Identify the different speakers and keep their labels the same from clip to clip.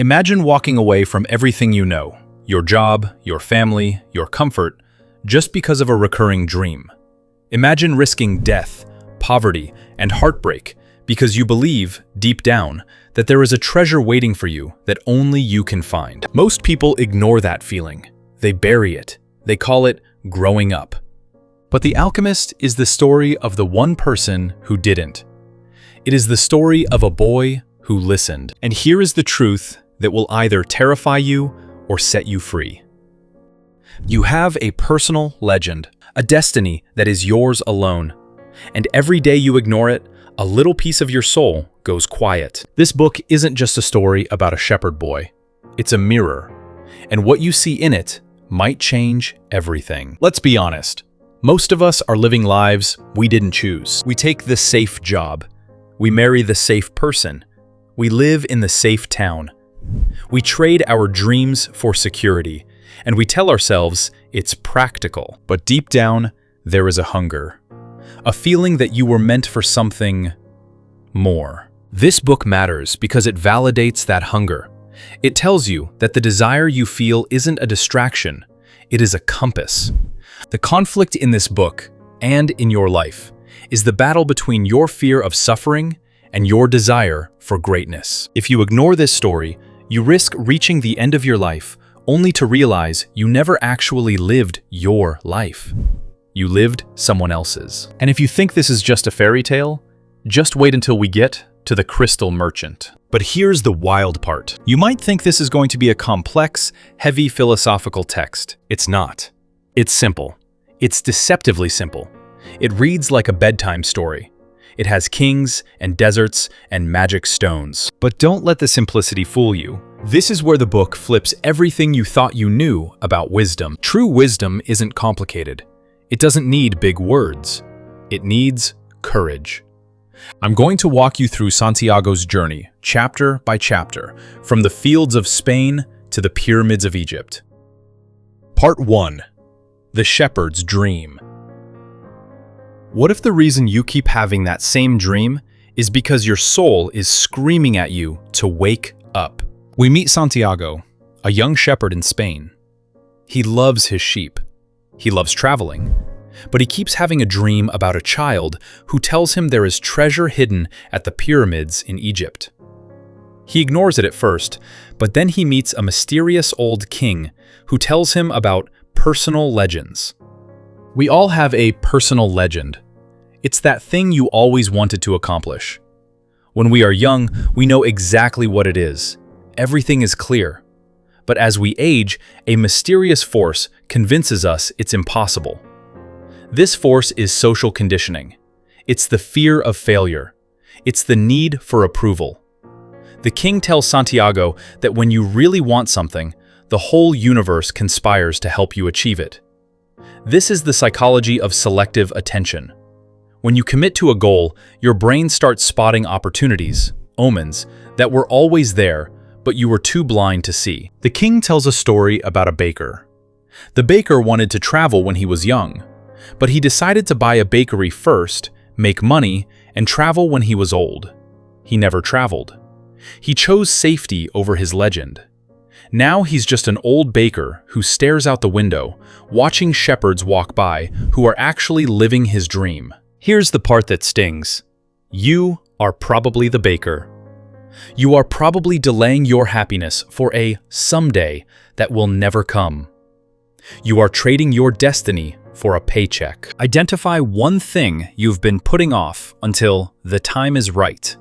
Speaker 1: Imagine walking away from everything you know, your job, your family, your comfort, just because of a recurring dream. Imagine risking death, poverty, and heartbreak because you believe, deep down, that there is a treasure waiting for you that only you can find. Most people ignore that feeling. They bury it. They call it growing up. But The Alchemist is the story of the one person who didn't. It is the story of a boy who listened. And here is the truth that will either terrify you or set you free. You have a personal legend, a destiny that is yours alone. And every day you ignore it, a little piece of your soul goes quiet. This book isn't just a story about a shepherd boy. It's a mirror. And what you see in it might change everything. Let's be honest. Most of us are living lives we didn't choose. We take the safe job. We marry the safe person. We live in the safe town. We trade our dreams for security, and we tell ourselves it's practical. But deep down, there is a hunger. A feeling that you were meant for something more. This book matters because it validates that hunger. It tells you that the desire you feel isn't a distraction, it is a compass. The conflict in this book, and in your life, is the battle between your fear of suffering and your desire for greatness. If you ignore this story, you risk reaching the end of your life only to realize you never actually lived your life. You lived someone else's. And if you think this is just a fairy tale, just wait until we get to the Crystal Merchant. But here's the wild part. You might think this is going to be a complex, heavy philosophical text. It's not. It's simple. It's deceptively simple. It reads like a bedtime story. It has kings and deserts and magic stones. But don't let the simplicity fool you. This is where the book flips everything you thought you knew about wisdom. True wisdom isn't complicated. It doesn't need big words. It needs courage. I'm going to walk you through Santiago's journey, chapter by chapter, from the fields of Spain to the pyramids of Egypt. Part 1. The Shepherd's Dream. What if the reason you keep having that same dream is because your soul is screaming at you to wake up? We meet Santiago, a young shepherd in Spain. He loves his sheep. He loves traveling. But he keeps having a dream about a child who tells him there is treasure hidden at the pyramids in Egypt. He ignores it at first, but then he meets a mysterious old king who tells him about personal legends. We all have a personal legend. It's that thing you always wanted to accomplish. When we are young, we know exactly what it is. Everything is clear. But as we age, a mysterious force convinces us it's impossible. This force is social conditioning. It's the fear of failure. It's the need for approval. The king tells Santiago that when you really want something, the whole universe conspires to help you achieve it. This is the psychology of selective attention. When you commit to a goal, your brain starts spotting opportunities, omens, that were always there, but you were too blind to see. The king tells a story about a baker. The baker wanted to travel when he was young, but he decided to buy a bakery first, make money, and travel when he was old. He never traveled. He chose safety over his legend. Now he's just an old baker who stares out the window, watching shepherds walk by who are actually living his dream. Here's the part that stings. You are probably the baker. You are probably delaying your happiness for a someday that will never come. You are trading your destiny for a paycheck. Identify one thing you've been putting off until the time is right.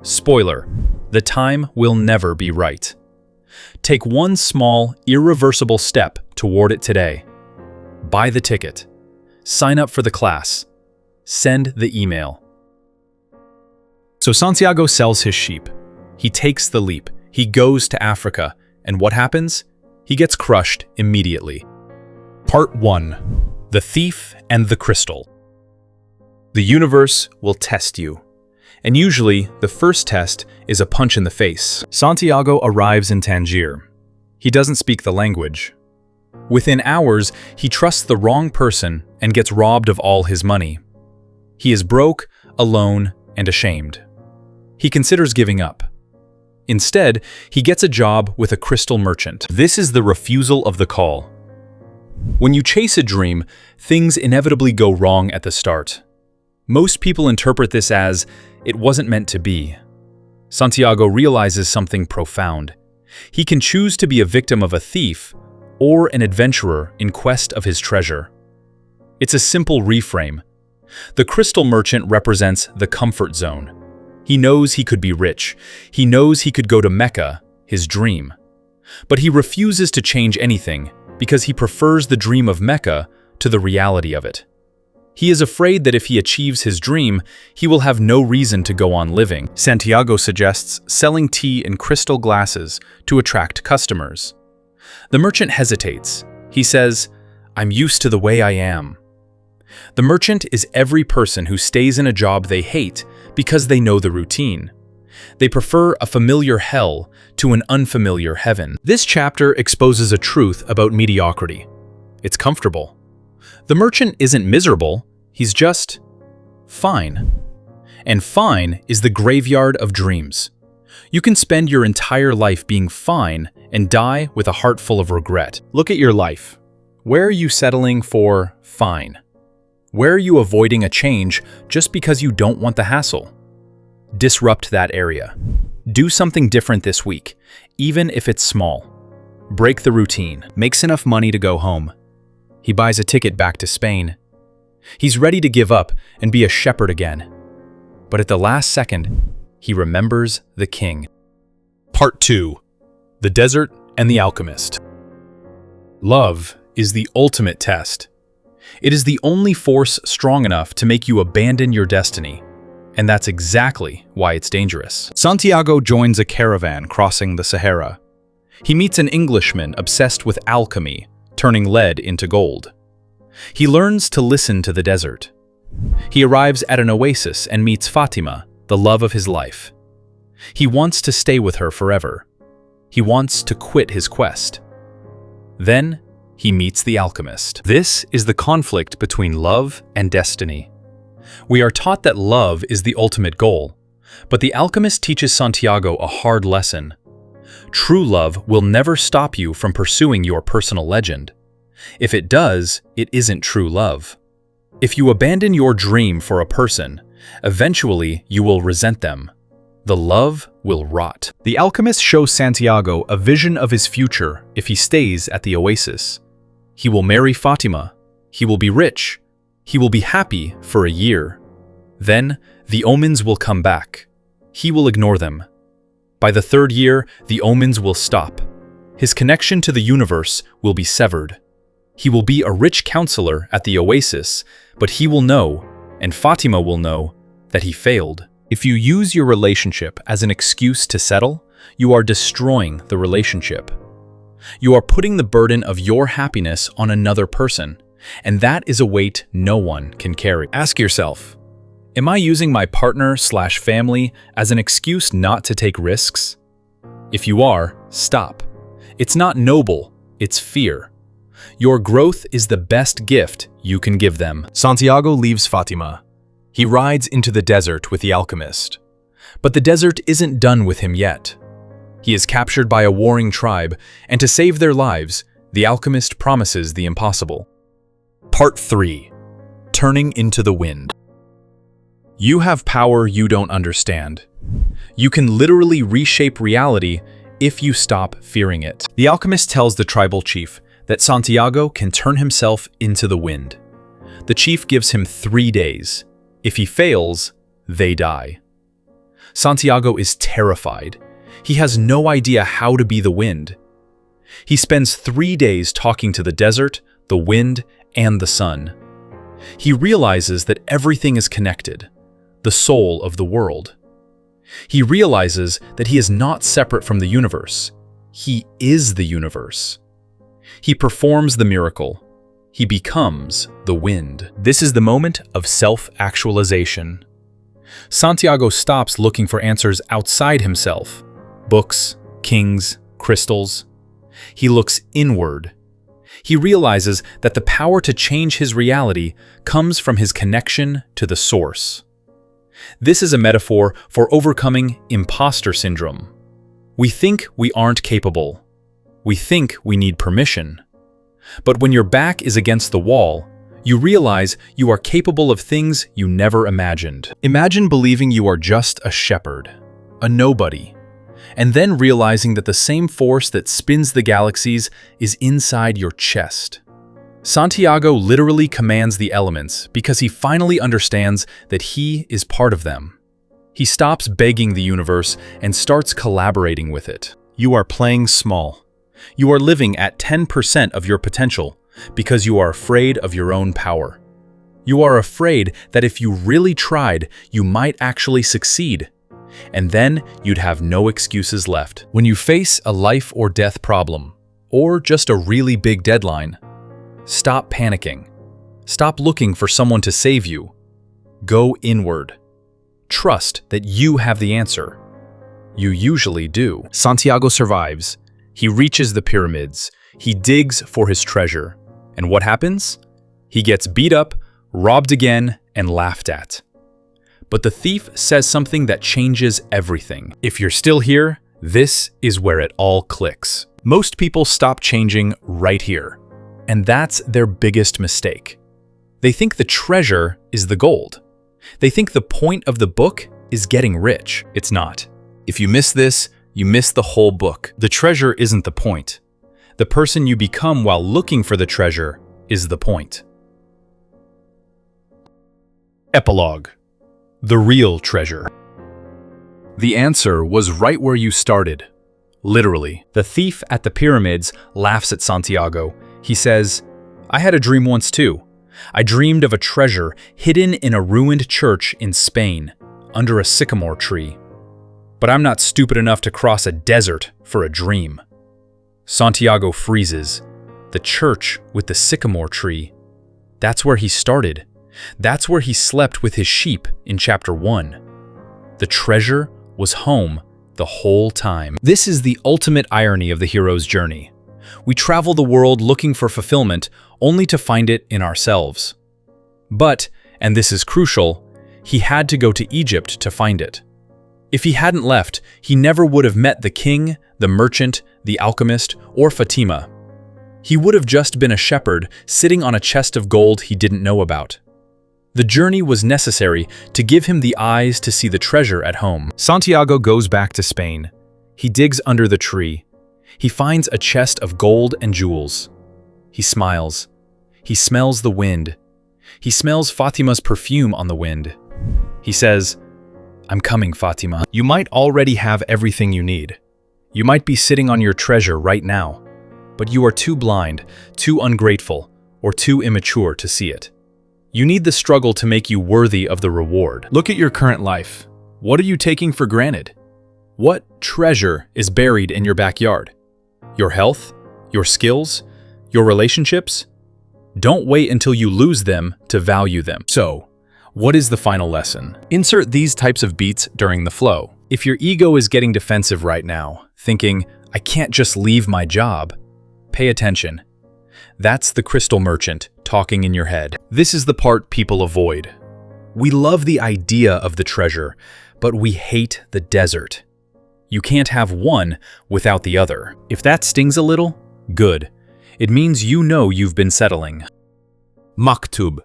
Speaker 1: Spoiler, the time will never be right. Take one small, irreversible step toward it today. Buy the ticket. Sign up for the class. Send the email. So Santiago sells his sheep. He takes the leap. He goes to Africa. And what happens? He gets crushed immediately. Part 1. The Thief and the Crystal. The universe will test you. And usually, the first test is a punch in the face. Santiago arrives in Tangier. He doesn't speak the language. Within hours, he trusts the wrong person and gets robbed of all his money. He is broke, alone, and ashamed. He considers giving up. Instead, he gets a job with a crystal merchant. This is the refusal of the call. When you chase a dream, things inevitably go wrong at the start. Most people interpret this as, it wasn't meant to be. Santiago realizes something profound. He can choose to be a victim of a thief or an adventurer in quest of his treasure. It's a simple reframe. The crystal merchant represents the comfort zone. He knows he could be rich. He knows he could go to Mecca, his dream. But he refuses to change anything because he prefers the dream of Mecca to the reality of it. He is afraid that if he achieves his dream, he will have no reason to go on living. Santiago suggests selling tea in crystal glasses to attract customers. The merchant hesitates. He says, "I'm used to the way I am." The merchant is every person who stays in a job they hate because they know the routine. They prefer a familiar hell to an unfamiliar heaven. This chapter exposes a truth about mediocrity. It's comfortable. The merchant isn't miserable, he's just fine. And fine is the graveyard of dreams. You can spend your entire life being fine and die with a heart full of regret. Look at your life. Where are you settling for fine? Where are you avoiding a change just because you don't want the hassle? Disrupt that area. Do something different this week, even if it's small. Break the routine. Makes enough money to go home. He buys a ticket back to Spain. He's ready to give up and be a shepherd again. But at the last second, he remembers the king. Part 2. The Desert and the Alchemist. Love is the ultimate test. It is the only force strong enough to make you abandon your destiny. And that's exactly why it's dangerous. Santiago joins a caravan crossing the Sahara. He meets an Englishman obsessed with alchemy, turning lead into gold. He learns to listen to the desert. He arrives at an oasis and meets Fatima, the love of his life. He wants to stay with her forever. He wants to quit his quest. Then, he meets the alchemist. This is the conflict between love and destiny. We are taught that love is the ultimate goal, but the alchemist teaches Santiago a hard lesson. True love will never stop you from pursuing your personal legend. If it does, it isn't true love. If you abandon your dream for a person, eventually you will resent them. The love will rot. The alchemist shows Santiago a vision of his future if he stays at the oasis. He will marry Fatima. He will be rich. He will be happy for a year. Then, the omens will come back. He will ignore them. By the third year, the omens will stop. His connection to the universe will be severed. He will be a rich counselor at the oasis, but he will know, and Fatima will know, that he failed. If you use your relationship as an excuse to settle, you are destroying the relationship. You are putting the burden of your happiness on another person, and that is a weight no one can carry. Ask yourself, am I using my partner/family as an excuse not to take risks? If you are, stop. It's not noble, it's fear. Your growth is the best gift you can give them. Santiago leaves Fatima. He rides into the desert with the alchemist. But the desert isn't done with him yet. He is captured by a warring tribe, and to save their lives, the alchemist promises the impossible. Part 3. Turning into the wind. You have power you don't understand. You can literally reshape reality if you stop fearing it. The alchemist tells the tribal chief that Santiago can turn himself into the wind. The chief gives him 3 days. If he fails, they die. Santiago is terrified. He has no idea how to be the wind. He spends 3 days talking to the desert, the wind, and the sun. He realizes that everything is connected, the soul of the world. He realizes that he is not separate from the universe. He is the universe. He performs the miracle. He becomes the wind. This is the moment of self-actualization. Santiago stops looking for answers outside himself. Books, kings, crystals. He looks inward. He realizes that the power to change his reality comes from his connection to the source. This is a metaphor for overcoming imposter syndrome. We think we aren't capable. We think we need permission. But when your back is against the wall, you realize you are capable of things you never imagined. Imagine believing you are just a shepherd, a nobody, and then realizing that the same force that spins the galaxies is inside your chest. Santiago literally commands the elements because he finally understands that he is part of them. He stops begging the universe and starts collaborating with it. You are playing small. You are living at 10% of your potential because you are afraid of your own power. You are afraid that if you really tried, you might actually succeed. And then you'd have no excuses left. When you face a life or death problem, or just a really big deadline, stop panicking. Stop looking for someone to save you. Go inward. Trust that you have the answer. You usually do. Santiago survives. He reaches the pyramids. He digs for his treasure. And what happens? He gets beat up, robbed again, and laughed at. But the thief says something that changes everything. If you're still here, this is where it all clicks. Most people stop changing right here. And that's their biggest mistake. They think the treasure is the gold. They think the point of the book is getting rich. It's not. If you miss this, you miss the whole book. The treasure isn't the point. The person you become while looking for the treasure is the point. Epilogue. The real treasure. The answer was right where you started. Literally. The thief at the pyramids laughs at Santiago. He says, "I had a dream once too. I dreamed of a treasure hidden in a ruined church in Spain, under a sycamore tree. But I'm not stupid enough to cross a desert for a dream." Santiago freezes. The church with the sycamore tree. That's where he started. That's where he slept with his sheep in chapter 1. The treasure was home the whole time. This is the ultimate irony of the hero's journey. We travel the world looking for fulfillment only to find it in ourselves. But, and this is crucial, he had to go to Egypt to find it. If he hadn't left, he never would have met the king, the merchant, the alchemist, or Fatima. He would have just been a shepherd sitting on a chest of gold he didn't know about. The journey was necessary to give him the eyes to see the treasure at home. Santiago goes back to Spain. He digs under the tree. He finds a chest of gold and jewels. He smiles. He smells the wind. He smells Fatima's perfume on the wind. He says, "I'm coming, Fatima." You might already have everything you need. You might be sitting on your treasure right now, but you are too blind, too ungrateful, or too immature to see it. You need the struggle to make you worthy of the reward. Look at your current life. What are you taking for granted? What treasure is buried in your backyard? Your health? Your skills? Your relationships? Don't wait until you lose them to value them. So, what is the final lesson? Insert these types of beats during the flow. If your ego is getting defensive right now, thinking, "I can't just leave my job," pay attention. That's the crystal merchant talking in your head. This is the part people avoid. We love the idea of the treasure, but we hate the desert. You can't have one without the other. If that stings a little, good. It means you know you've been settling. Maktub.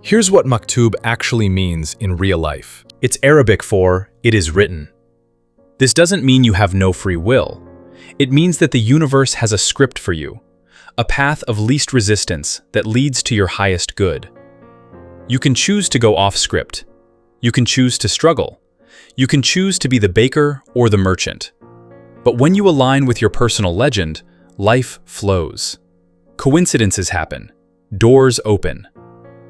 Speaker 1: Here's what maktub actually means in real life. It's Arabic for "it is written." This doesn't mean you have no free will. It means that the universe has a script for you, a path of least resistance that leads to your highest good. You can choose to go off script. You can choose to struggle. You can choose to be the baker or the merchant. But when you align with your personal legend, life flows. Coincidences happen. Doors open.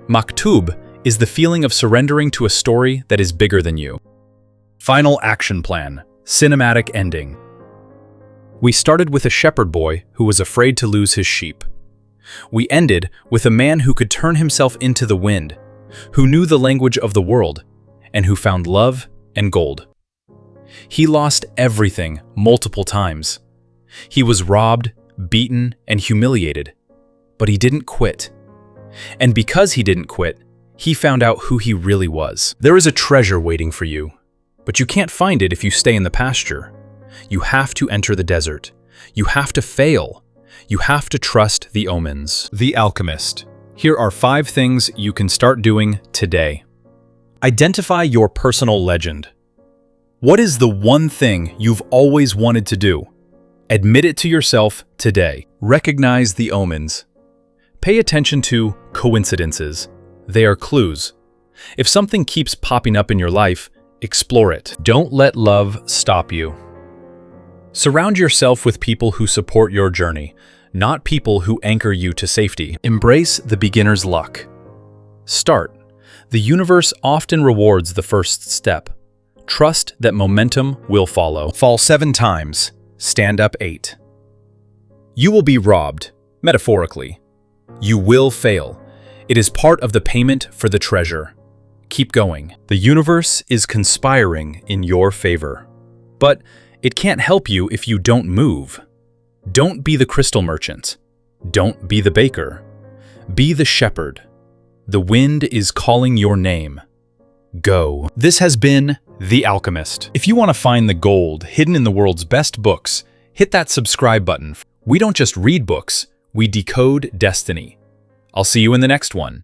Speaker 1: Maktub is the feeling of surrendering to a story that is bigger than you. Final action plan. Cinematic ending. We started with a shepherd boy who was afraid to lose his sheep. We ended with a man who could turn himself into the wind, who knew the language of the world, and who found love and gold. He lost everything multiple times. He was robbed, beaten, and humiliated, but he didn't quit. And because he didn't quit, he found out who he really was. There is a treasure waiting for you, But you can't find it if you stay in the pasture. You have to enter the desert. You have to fail. You have to trust the omens. The Alchemist. Here are 5 things you can start doing today. Identify your personal legend. What is the one thing you've always wanted to do? Admit it to yourself today. Recognize the omens. Pay attention to coincidences. They are clues. If something keeps popping up in your life, explore it. Don't let love stop you. Surround yourself with people who support your journey, not people who anchor you to safety. Embrace the beginner's luck. Start. The universe often rewards the first step. Trust that momentum will follow. Fall 7 times. Stand up 8. You will be robbed, metaphorically. You will fail. It is part of the payment for the treasure. Keep going. The universe is conspiring in your favor. But it can't help you if you don't move. Don't be the crystal merchant. Don't be the baker. Be the shepherd. The wind is calling your name. Go. This has been The Alchemist. If you want to find the gold hidden in the world's best books, hit that subscribe button. We don't just read books, we decode destiny. I'll see you in the next one.